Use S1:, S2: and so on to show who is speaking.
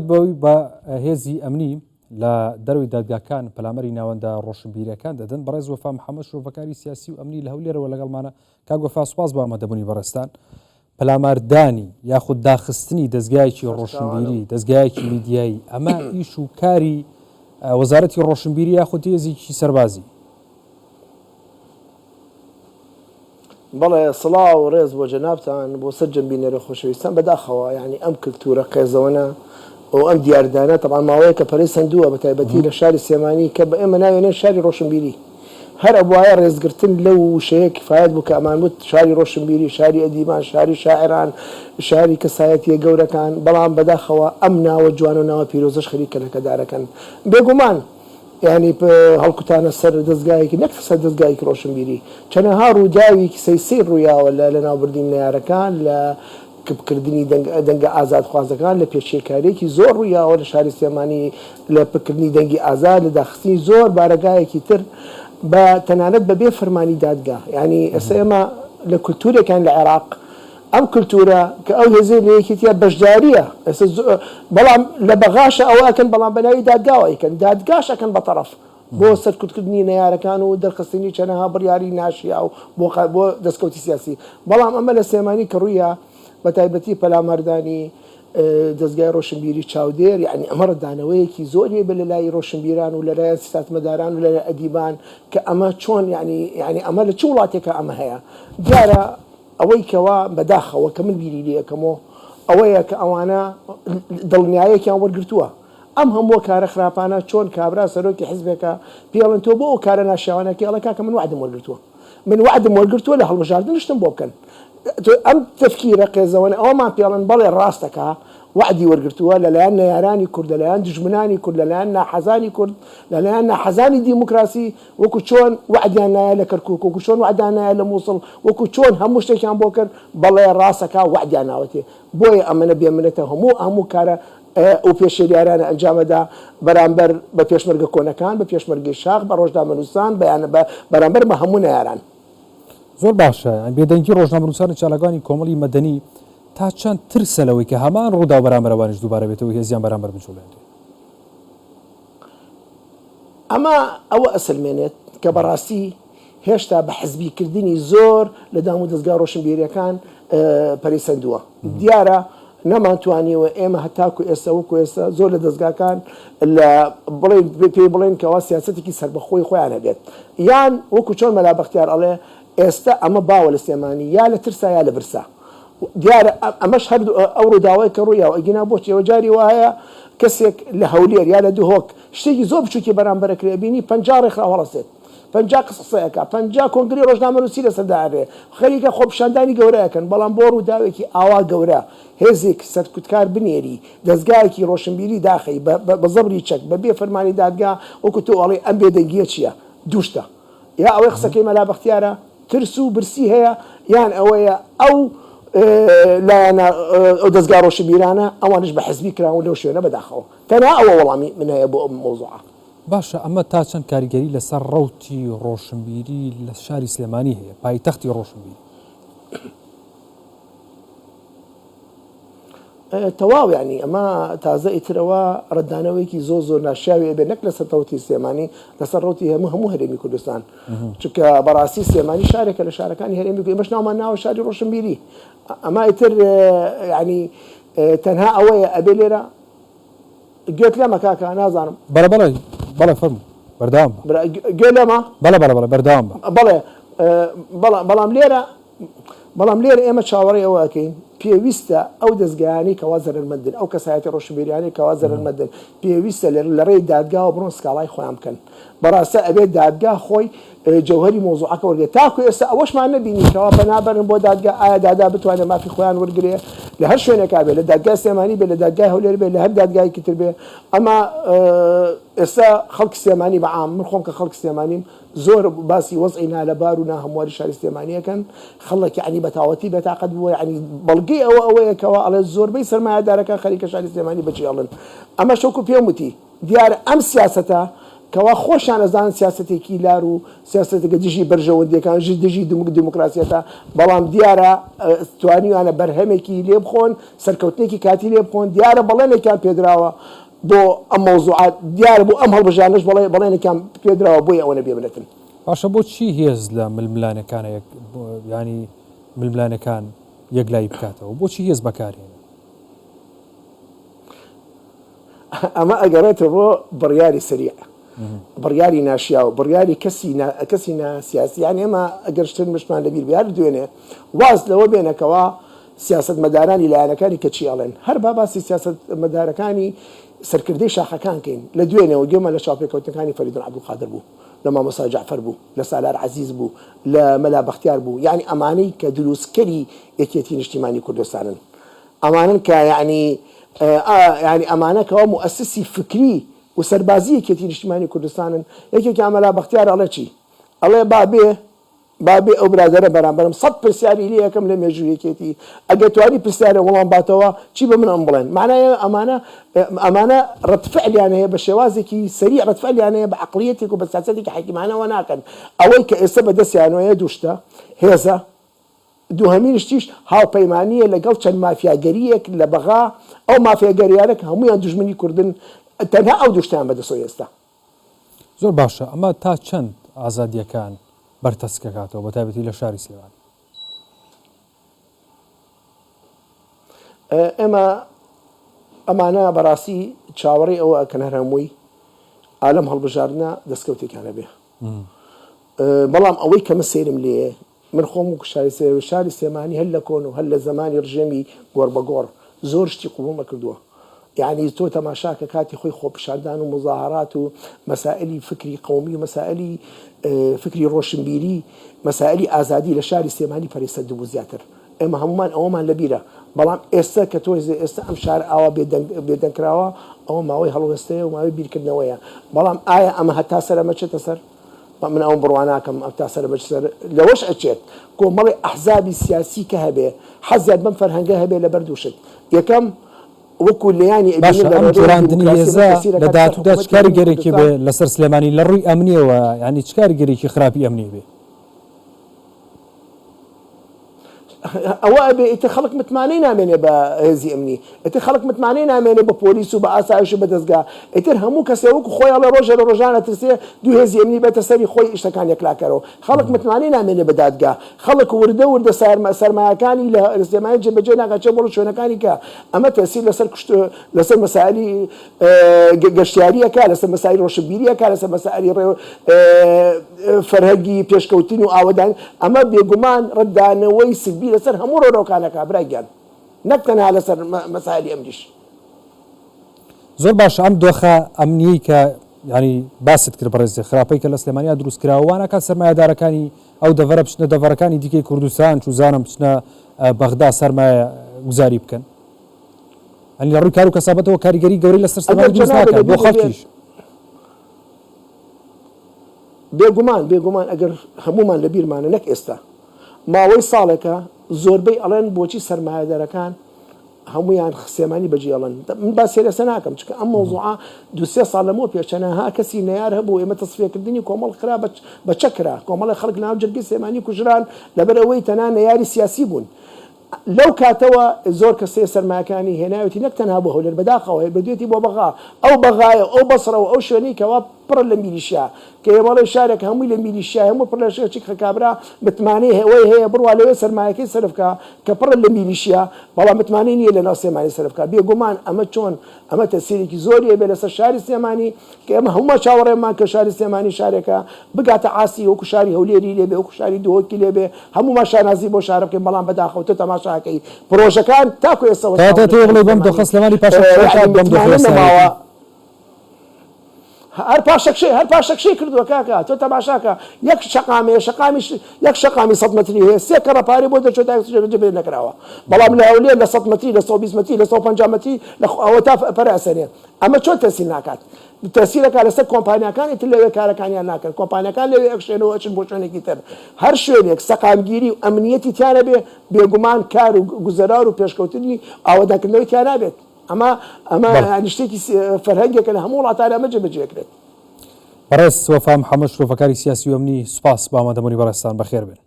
S1: بەوەی بە هێزی ئەمنی لە دەروی دادگاکان پەلامەری ناوەندە ڕۆشنبیریەکان دەدەن. بەڕێز وەفا محەممەد شرۆڤەکاری سیاسی و ئەمنی لە هەولێرەوە لەگەڵمانە. کاک وەفا سوپاس بە ئامادەبوونی بەڕێستان. پەلاماردانی یاخود داخستنی دەستگایەکی ڕۆشنبیری، دەستگایەکی میدیایی، ئەمە ئیش و کاری وەزارەتی ڕۆشنبیری یاخود هێزێکی سەربازی؟
S2: بەڵێ سڵاو و ڕێز بۆ جەنابتان بۆ سەر جەمبینەرە خۆشەویستان بەداخەوە یعنی ئەم کلتورە قێزەوەنە و ئەم دیاردانە تەبعان ماوەیە کە پەرەی سندووە بە تایبەتی لە شاری سێمانی کە بە ئێمە ناوێنێ شاری ڕۆشنبیری هەر ئەبوایە ڕێزگرتن لەو شەیە کفایەت بوو کە ئەمان وت شاری ڕۆشنبیری، شاری ئەدیبان، شاری شاعران، شاری کەسایەتیە گەورەکان، بەڵام بەداخەوە ئەم ناوە جوان و ناوە پیرۆزەش خەریکە لەکەدارەکەن بێگومان. یعنی هەڵکوتانە سەر دەستگایەکی نەک سەر دەستگایەکی ڕۆشنبیری چەنەها ڕووداوێکی سەیسەی ڕوویاوە لە ناوبردنی نارەکان، لە کردنی دەنگە ئازادخوازەکان، لە پێشێکاریەکی زۆر ڕوویاوە لە شاری سێمانی، لە پکردنی دەنگی ئازاد، لە داخستنی زۆر بارەگایەکی تر بە تەنانەت بەبێ فەرمانی دادگا. یعنی ئێستا ئێمە لە کولتورێکان لە عێراق ئەم کولتورە کە ئەو هێزێ لە یەکێتیە بەشداریە، بەڵام لە بەغاشە ئەوە ئەکەن، بەڵام بەناوی دادگاوە ئەیکەن، دادگاش ئەکەن بەتەڕەف بۆ سەرکوتکردنی نەیارەکان و دەرخستنی چەنەها بڕیاری ناشیا و بۆ دەستکەوتی سیاسی. بەڵام ئەمە لە سێمانی کە ڕوویە بە تایبەتی پەلاماردانی دەستگای ڕۆشنبیری چاودێر، یعنی ئەمە ڕدانەوەیەکی زۆریە بە لە لای ڕۆشنبیران و لە لای سیستاتمەداران و لە ئەدیبان کە ئەمە چۆن یعنی ئەمە لە چ وڵاتێکە ئەمە هەیە. دیارە ئەوەی کەوا بەداخەوە کە من بیری لێ یەکەمەوە ئەوەیە کە ئەوانە دڵنیایەکیان وەرگرتووە ئەم هەموو کارە خراپانە چۆن کابرا سەرۆکی حیزبێکە پێڵن تۆ بۆ ئەو کارە ناشیاوانەکە ئەڵە کە من وعدم وەرگرتووە، من وعدم وەرگرتووە لە هەڵبژاردنشتم بۆ بکەن. ئەم تفکیرە قێزەوەن ئەومان پێڵن بەڵێ ڕاستەکە وعدی وەرگرتووە لەلایەن نەیارانی کورد، لەلایەن دژمنانی کورد، لەلایەن ناحەزانی کورد، لەلایەن ناحەزانی دیموکراسی، وەکو چۆن وعدیان نایە لە کەرکووک، وەکو چۆن وعدیان نایە لە مووسڵ، وەکو چۆن هەموو شتێکیان بۆ کرد بەڵێ ڕاستەکە وعدیان ناوەتێ. بۆیە ئەمەنە بێمنێتە هەموو کارە ئەو پێشێریارانە ئەنجامەدا بەرامبەر بە پێشمەرگە کۆنەکان، بە پێشمەرگەی شاخ، بە ڕۆژنامەنووسان، بەرامبەر بە هەموو نەیاران.
S1: زۆر باشە. بێدەنگی ڕۆژنامەنووسانی چالاکانی کۆمەڵی مەدەنی تا چەند ترسە لەوەی کە هەمان ڕوودا و بەرامبەرەوانش دووبارە بێتەوە هێزیان بەرامبەر بجوڵێنێت؟
S2: ئەمە ئەوە ئەسلمێنێت کە بەڕاستی هێشتا بە حزبیکردنی زۆر لە دام و دەستگا ڕۆشنبیریەکان پەریسەندووە. دیارە نەمانتوانیەوە ئێمە هەتاکو ئێستا وەکو ئێستا زۆر لە دەستگاکان لە پێی بڵێن کەوا سیاسەتێکی سەربەخۆی خۆیان هەبێت، یان وەکو چۆن مەلا بەختیار ئەڵێ ئێستا ئەمە باوە لە سێمانی یا لە ترسا یا لە برسا. دیارە ئەمەش هەردوو ئەو ڕووداوای کە ڕوویەوە ئەگینا بۆچی ئەوە جاری وایە کەسێک لە هەولێر یا لە دوهۆک شتێکی زۆر بچووکی بەرامبەرەکرێ بینی 50 ڕێکخراو هەڵەسێت، 50 قسەیەکە، 50 کۆنگری ڕۆژنامەنووسی لەسەرداڕێ خەریکە خۆپیشاندانی گەورەیەکەن، بەڵام بۆ ڕووداوێکی ئاوا گەورە هێزێک سەرکوتکار بنێری دەستگایەکی ڕۆشنبیری داخی بە زەبری چەک بەبێ فەرمانی دادگا وەکو تۆ ئەڵێ ئەم بێدەنگیە چییە؟ دووشتە، یا ئەوەی قسەکەی مەلا بەختیارە ترس و برسی هەیە، یان ئەوەیە ئەو لایەنە ئەو دەستگا ڕۆشنبیرانە ئەوانش بە حزبی کراون لەو شوێنە بەداخەوە. تەنها ئەوە وەڵامی من هەیە بۆ ئەم مۆزوعە.
S1: باشە، ئەمە تا چەند کاریگەری لەسەر ڕەوتی ڕۆشنبیری لە شاری سلێمانی هەیە، پایتەختی ڕۆشنبیری؟
S2: تەواو ینی ئەمە تازە ئیترەوە ڕدانەوەیکی زۆر ناشیاوی بێ نەک لەسەر ڕەوتی سلێمانی، لەسەر ڕەوتی هەموو هەرێمی کوردستان، چونکە بەڕاستی سلێمانی شارێکە لە شارەکانی هەرێمی کوردستان، ئێمەش ناومان ناوە شاری ڕۆشنبیری. ئەمە ئیتر ینی تەنها ئەوەیە ئەبێ لێرە گوێت لێمە کاکە نازانم.
S1: بەڵێ فەرموو بەردەوام
S2: گوێ لێمە
S1: بەڵێ بەردەوام
S2: بەڵام لێرە ئێمە چاوەڕێی ئەوە ئەەکەین پێویستە ئەو دەستگایانی کەوا زەرمەندن، ئەو کەسایەتی ڕۆشنبیریانی کەوا زەرمەندن پێویستە لە ڕێی دادگاوە بڕۆن سکاڵای خۆیان بکەن. بەڕاستە ئەبێت دادگا خۆی جەوهەری مۆزوعەکە وەرگێت. تاکو ئێستا ئەوەشمان نەبینی کەوا بەنابەرن بۆ دادگا ئایا دادا بتوانێت مافی خۆیان وەرگێ لە هەر شوێنێکا بێت، لە دادگای سلێمانی بێت، لە دادگای هەولێر بێت، لە هەر دادگایەکی تر بێت. ئەمە ئێستا خەڵکی سلێمانی بەعام، من خۆم کە خەڵکی سلێمانیم زۆر باسی وەزعی نالەبار و ناهەمواری شاری سلێمانیەکەن، خەڵک یعنی بەتاوەتی بێتاقەت بووە، یعنی بەڵگەی ئەوەیەکەوە ئەڵێ زۆربەی سەرمایەدارەکان خەریکە شاری سلێمانی بەجێڵن. ئەمە شەوکو پێم وتی دیارە ئەم سیاسەتە کەوا خۆشیان ئەزان سیاسەتێکی لار و سیاسەتێکە دژی بەرژەوەندەکان دژی دموکراسیەتە بەڵام دیارە توانیوانە بەرهەمێکی لێ بخۆن سەرکەوتنێکی کاتی لێ بخۆن دیارە بەڵێنێکیان پێدراوە بۆ ئەم مەوزوعات دیارە بۆ ئەم هەڵبژارنەش بەڵێنێکیان پێدراوە بۆی ئەوەنە بێبنێتن.
S1: باشە بۆچی هێز لە ململانەکانە ینی ململانەکان یەکلای بکاتەوە بۆچی هێز بەکارهێنێت؟
S2: ئەمە ئەگەڕێتەوە بۆ بڕیاری سریع بڕیاری ناشیا و بڕیاری کەسی ناسیاسی یان ئێمە ئەگەر شتن مشمان لەبیر بیار دوێنێ واز لەوە بێنەکەەوە سیاست مەدارانی لایەنەکانی کەچی ئەڵێن هەر باسی سیاست مەدارەکانی سەرکردەی شاخەکان کەین لە دوێنەوە گوێمە لە چاوپێکەوتنەکانی فەریدون عەبدولقادر بوو لە مامۆستا جعفەر بوو لە سالار عەزیز بوو لە مەلا بەختیار بوو یعنی ئەمانەی کە دروستکەری یەکێتی نیشتیمانی کوردستانن ئەمانن کە یعنی ئەمانەکەەوە مؤسسی فکری و سەربازی یەکێتی نیشتیمانی کوردستانن یەکێکی ئەمەلا بەختیار ئەڵێ چی ئەڵێ بابێ ئەو برادرە بەرامبەرم 100 پرسیاری لێ یەکەم لە مێژوویەکێتی ئەگەر توانی پرسیارە وەڵام باتەوە چی بە من ئەم بڵێن معنایە ئەمانە ڕەتفعلیان هەیە بە شێوازێکی سەریع ڕەتفعلیان هەیە بە عەقلیەتێک و بە سیاسەتێکی حەکیمانەوە ناکەن ئەوەی کە ئێستا بەدەستیانەوەیە دووشتە هێزە دووهەمینشتیش هاوپەیمانیە لەگەڵ چەند مافیاگەریەک لە بەغا ئەو مافیاگەریانێک هەمویان دوژمنی کوردن تەنها ئەو دووشتیان بەدەستەوە ئێستا.
S1: زۆر باشە ئەمە تا چەند ئازادیەکان بەرتەسکەکاتەوە بە تایبەتی لە شاری سلێمانی؟
S2: ئەمانە بەڕاستی چاوەڕێ ئەوە ئەکەن هەر هەمووی ئالەم هەڵبژاردنە دەستکەوتێکیانە بێ بەڵام ئەوەی کەمە سێرم لێ من خۆم و شاری سلێمانی هەر لە کۆن و هەر لە زمانی ڕژێمی گۆڕ بەگۆڕ زۆر شتی قوبوڵمە کردووە یعنی تۆ تەماشاکە کاتی خۆی خۆپشاردان و مزاهرات و مەسائلی فکری قومی و مەسائلی فکری ڕۆشنبیری مەسائلی ئازادی لە شاری سلێمانی پەرێسە دوو زیاتر ئێمە هەمومان ئەوەمان لەبیرە بەڵام ئێستا کە تۆ ئێستا ئەم شار ئاوا بێدەنگراوە ئەوە ماوەی هەڵوەستەیە و ماوەی بیرکردنەوەیە بەڵام ئایا ئەمە هەتا سەرەمە چێتە سەر من ئەوم بڕواناکەم ئەتا سەر بەسەر لەوەش ئەچێت کۆمەڵی ئەحزابی سیاسی کە هەبێ حەزیان بەم فەرهەنگە هەبێ لە بەردووشت یەکەم وەکو لەیانی
S1: ئەم جوراندنی هێزە لە داهاتوودا چ کاریگەرێکی بێ لەسەر سلێمانی لە ڕووی ئەمنیەوە ینی چ کاریگەرێکی خراپی ئەمنی بێ
S2: ئەوە ئەبێ ئیتر خەڵک متمانەی نامێنێ بە هێزی ئەمنی ئیتر خەڵک متمانەی نامێنێ بە پۆلیس و بە ئاسایش و بە دەستگا ئیتر هەموو کەسێ وەکو خۆیان لە ڕۆژە لە ڕۆژانە ترسێ دوو هێزی ئەمنی بێتە سەری خۆی ئیشتەکان یەکلاکەرەوە خەڵک متمانەی نامێنێ بە دادگا خەڵک وردە سەرمایەکانی لە سلێمانی جێبەجێ ناکات بۆ شوێنەکانی کە ئەمە تەسیر لەسەر مەسائلی گەشتیاریەکە لەسەر مەسائلی ڕۆشنبیریەکە لەسەر مەسائلی فەرهەنگی پێشکەوتن و ئاوەدان ئەمە بێگومان ڕەتدانەوەی سلبی لەسەر هەموو ڕۆکانەکە برایگیان نەک تەنها لەسەر مەسائلی ئەمنیش.
S1: زۆر باشە ئەم دۆخە ئەمنیی کە ینی باست کرد بەڕێزی خراپەی کە لە سلێمانیا دروستکراوانە کات سەرمایه‌دارەکانی ئەو دەڤەرە بچنە دەڤەرەکانی دیکەی کوردستان چوزانم بچنە بەغدا سەرمایە گوزاری بکەن ئەنی لە ڕووی کار و کەسابەتەوە کاریگەری گەورەی لەسەر سلێمانی دروست ناکات بۆ خەڵکیش
S2: بێگومان ئەگەر هەمومان لە بیرمانە نەک ئێستا ماوەی ساڵێکە زۆربەی ئەڵێن بۆچی سەرمایه‌دارەکان هەمویان سلێمانی بەجێ ئەڵێن من باسی لەسەر ناکەم چکە ئەم مەوزوعە دو سێ ساڵ لەمەوە پێچەنەها کەسی نەیار هەبوو ئێمە تەسفیەکردنی کۆمەڵ خرا بە چەکرا کۆمەڵی خەڵک ناو جەرگەی سلێمانی کوژران لەبەر ئەوەی تەنها نەیاری سیاسی بوون لەو کاتەوە زۆر کەسێ سەرمایەکانی هێناوێتی نەک تەنها بۆ هەولێر بەداخەوە بردوێتی بۆ بەغا ئەو بەغایە ئەو بەسڕەوە ئەو شوێنەی کەوا پڕ لە میلیشیا کە ئێمەڵێ شارێک هەمووی لە میلیشیا هەموو پڕ لە شێرچی خەکابرا متمانەی هەوەی هەیە بڕوا لەوێ سەرمایەکەی سەرفکە کە پڕ لە میلیشیا بەڵام متمانەی نییە لە ناو سلێمانی سەرفکە بێگومان ئەمە چۆن ئەمە تەسیرێکی زۆریە بێ لەسەر شاری سلێمانی کە ئێمە هەموو چاوەڕێمان کە شاری سلێمانی شارێکە بگاتە عاسی وەکو شاری هەولێری لێبێ وەکو شاری دۆکی لێبێ هەموومان شانازی بۆ شارە بکەین بەڵام بەداخەوە تۆ تەماشاکەی پرۆژەکان تاکو ئێستا
S1: بەم دۆخە سلێمانی پاشا
S2: هەر پاشەکشەی کردووە کاکە تۆ تەماشاکە یەک شەقامی 100 متری هەیە سێ کەڕەپاری بۆ دەچێت جێبێ نەکراوە بەڵام لە هەولێر لە 100 متری لە 120 متری لە 150 متری ئەوە تا پەرەسەنێ ئەمە چۆن تەسیل ناکات تەسیرەکە لەسەر کۆمپانیەکانی تر لەوێ کارەکانیان ناکەن کۆمپانیەکان لەوێ ئەکشێنەوە ئەچن بۆ شوێنێکی تر هەر شوێنێک سەقامگیری و ئەمنیەتی تیانە بێ بێگومان کار و گوزەرار و پێشکەوتنی ئاوەدانکردنەوەی تیان نابێت ئەمە شتێکی فەرهەنگێکە لە هەموو وڵاتانە ئەمە جێبەجێکرێت.
S1: بەڕێز وەفا محەممەد شرۆڤەکاری سیاسی و ئەمنی سوپاس با ئامادەبوونی بەڕێستان بەخێر بێن.